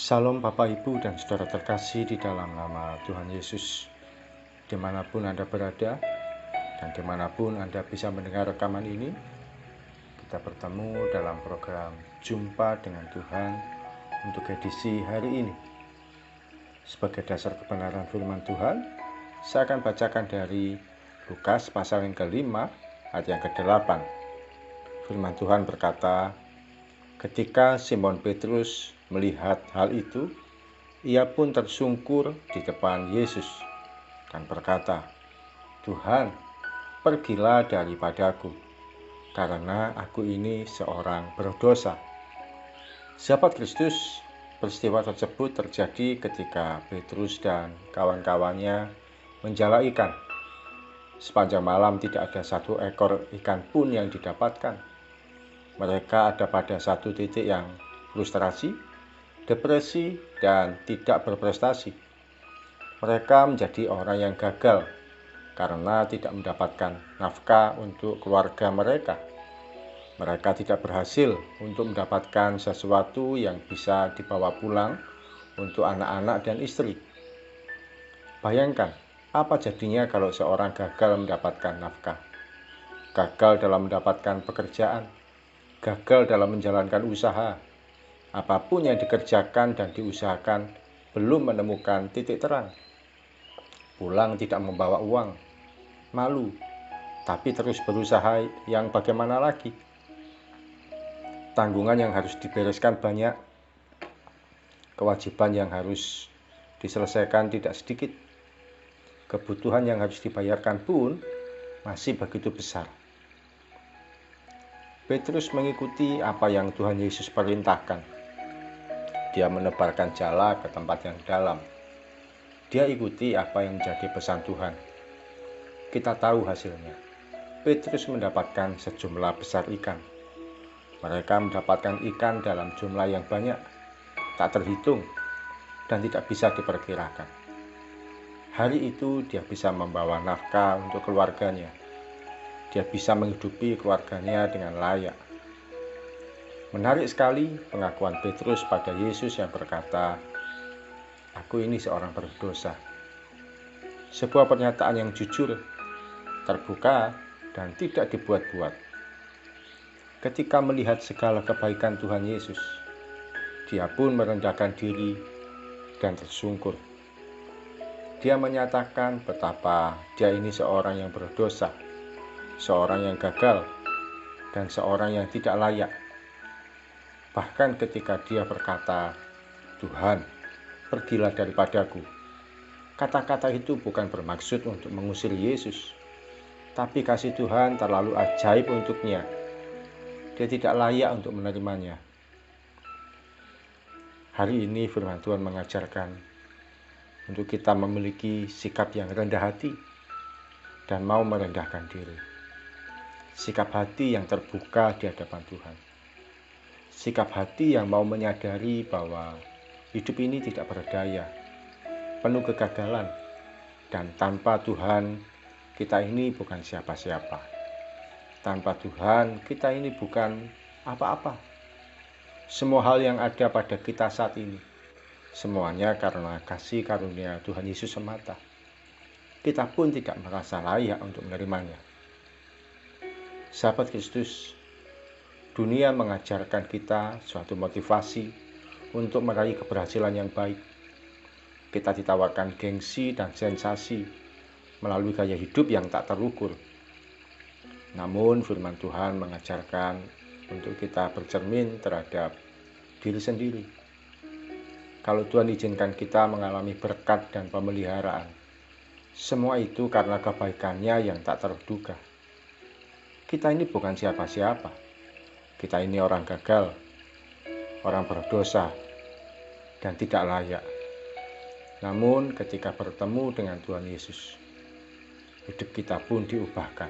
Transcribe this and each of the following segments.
Salam Bapak Ibu dan Saudara terkasih di dalam nama Tuhan Yesus. Dimanapun Anda berada dan dimanapun Anda bisa mendengar rekaman ini, kita bertemu dalam program Jumpa dengan Tuhan untuk edisi hari ini. Sebagai dasar kebenaran firman Tuhan, saya akan bacakan dari Lukas pasal yang ke-5 ayat yang ke-8. Firman Tuhan berkata, ketika Simon Petrus melihat hal itu, ia pun tersungkur di depan Yesus dan berkata, "Tuhan, pergilah daripadaku, karena aku ini seorang berdosa." Sahabat Kristus, peristiwa tersebut terjadi ketika Petrus dan kawan-kawannya menjala ikan. Sepanjang malam tidak ada satu ekor ikan pun yang didapatkan. Mereka ada pada satu titik yang frustrasi, depresi, dan tidak berprestasi. Mereka menjadi orang yang gagal karena tidak mendapatkan nafkah untuk keluarga mereka. Mereka tidak berhasil untuk mendapatkan sesuatu yang bisa dibawa pulang untuk anak-anak dan istri. Bayangkan, apa jadinya kalau seorang gagal mendapatkan nafkah, gagal dalam mendapatkan pekerjaan, gagal dalam menjalankan usaha. Apapun yang dikerjakan dan diusahakan belum menemukan titik terang. Pulang tidak membawa uang, malu, tapi terus berusaha, yang bagaimana lagi? Tanggungan yang harus dibereskan banyak, kewajiban yang harus diselesaikan tidak sedikit, kebutuhan yang harus dibayarkan pun masih begitu besar. Petrus mengikuti apa yang Tuhan Yesus perintahkan. Dia menebarkan jala ke tempat yang dalam. Dia ikuti apa yang menjadi pesan Tuhan. Kita tahu hasilnya. Petrus mendapatkan sejumlah besar ikan. Mereka mendapatkan ikan dalam jumlah yang banyak, tak terhitung, dan tidak bisa diperkirakan. Hari itu dia bisa membawa nafkah untuk keluarganya. Dia bisa menghidupi keluarganya dengan layak. Menarik sekali pengakuan Petrus pada Yesus yang berkata, "Aku ini seorang berdosa." Sebuah pernyataan yang jujur, terbuka, dan tidak dibuat-buat. Ketika melihat segala kebaikan Tuhan Yesus, dia pun merendahkan diri dan tersungkur. Dia menyatakan betapa dia ini seorang yang berdosa, seorang yang gagal, dan seorang yang tidak layak. Bahkan ketika dia berkata, "Tuhan, pergilah daripadaku." Kata-kata itu bukan bermaksud untuk mengusir Yesus, tapi kasih Tuhan terlalu ajaib untuknya. Dia tidak layak untuk menerimanya. Hari ini firman Tuhan mengajarkan untuk kita memiliki sikap yang rendah hati dan mau merendahkan diri. Sikap hati yang terbuka di hadapan Tuhan. Sikap hati yang mau menyadari bahwa hidup ini tidak berdaya, penuh kegagalan, dan tanpa Tuhan kita ini bukan siapa-siapa. Tanpa Tuhan kita ini bukan apa-apa. Semua hal yang ada pada kita saat ini, semuanya karena kasih karunia Tuhan Yesus semata. Kita pun tidak merasa layak untuk menerimanya. Sahabat Kristus, dunia mengajarkan kita suatu motivasi untuk meraih keberhasilan yang baik. Kita ditawarkan gengsi dan sensasi melalui gaya hidup yang tak terukur. Namun firman Tuhan mengajarkan untuk kita bercermin terhadap diri sendiri. Kalau Tuhan izinkan kita mengalami berkat dan pemeliharaan, semua itu karena kebaikannya yang tak terduga. Kita ini bukan siapa-siapa. Kita ini orang gagal, orang berdosa, dan tidak layak. Namun ketika bertemu dengan Tuhan Yesus, hidup kita pun diubahkan.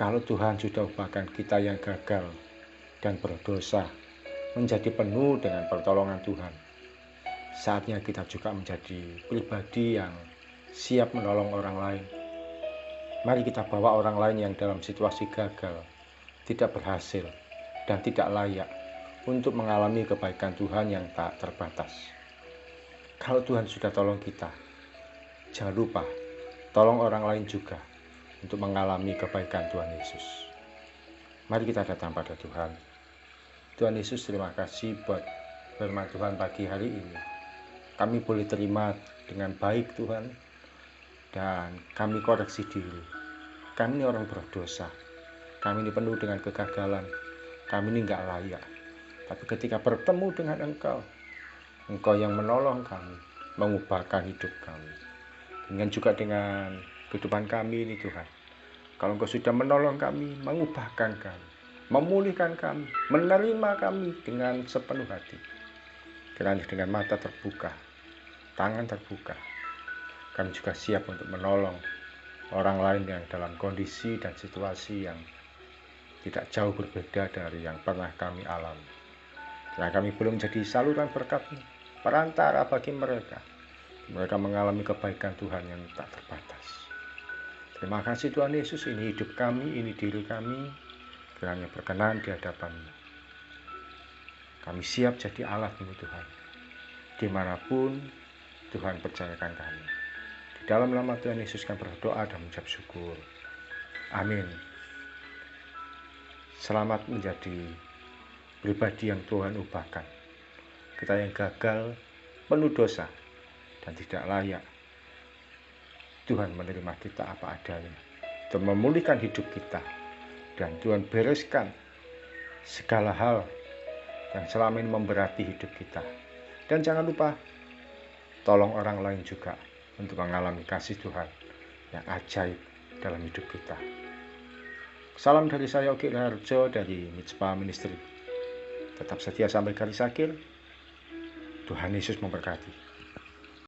Kalau Tuhan sudah ubahkan kita yang gagal dan berdosa menjadi penuh dengan pertolongan Tuhan, saatnya kita juga menjadi pribadi yang siap menolong orang lain. Mari kita bawa orang lain yang dalam situasi gagal, tidak berhasil, dan tidak layak untuk mengalami kebaikan Tuhan yang tak terbatas. Kalau Tuhan sudah tolong kita, jangan lupa tolong orang lain juga untuk mengalami kebaikan Tuhan Yesus. Mari kita datang pada Tuhan. Tuhan Yesus, terima kasih buat firman Tuhan pagi hari ini. Kami boleh terima dengan baik Tuhan, dan kami koreksi diri. Kami ini orang berdosa, kami ini penuh dengan kegagalan, kami ini enggak layak. Tapi ketika bertemu dengan Engkau, Engkau yang menolong kami, mengubahkan hidup kami. Dengan juga dengan kehidupan kami ini Tuhan, kalau Engkau sudah menolong kami, mengubahkan kami, memulihkan kami, menerima kami dengan sepenuh hati. Kiranya dengan mata terbuka, tangan terbuka, kami juga siap untuk menolong orang lain yang dalam kondisi dan situasi yang tidak jauh berbeda dari yang pernah kami alami. Karena kami belum jadi saluran berkat-Mu, perantara bagi mereka. Mereka mengalami kebaikan Tuhan yang tak terbatas. Terima kasih Tuhan Yesus, ini hidup kami, ini diri kami, kiranya berkenan di hadapan-Mu. Kami siap jadi alat-Mu Tuhan, dimanapun Tuhan percayakan kami. Di dalam nama Tuhan Yesus kami berdoa dan mengucap syukur. Amin. Selamat menjadi pribadi yang Tuhan ubahkan. Kita yang gagal, penuh dosa, dan tidak layak, Tuhan menerima kita apa adanya, untuk memulihkan hidup kita, dan Tuhan bereskan segala hal yang selama ini memberati hidup kita. Dan jangan lupa, tolong orang lain juga untuk mengalami kasih Tuhan yang ajaib dalam hidup kita. Salam dari saya, Ogi Raharjo dari Mitspa Ministry. Tetap setia sampai garis akhir. Tuhan Yesus memberkati.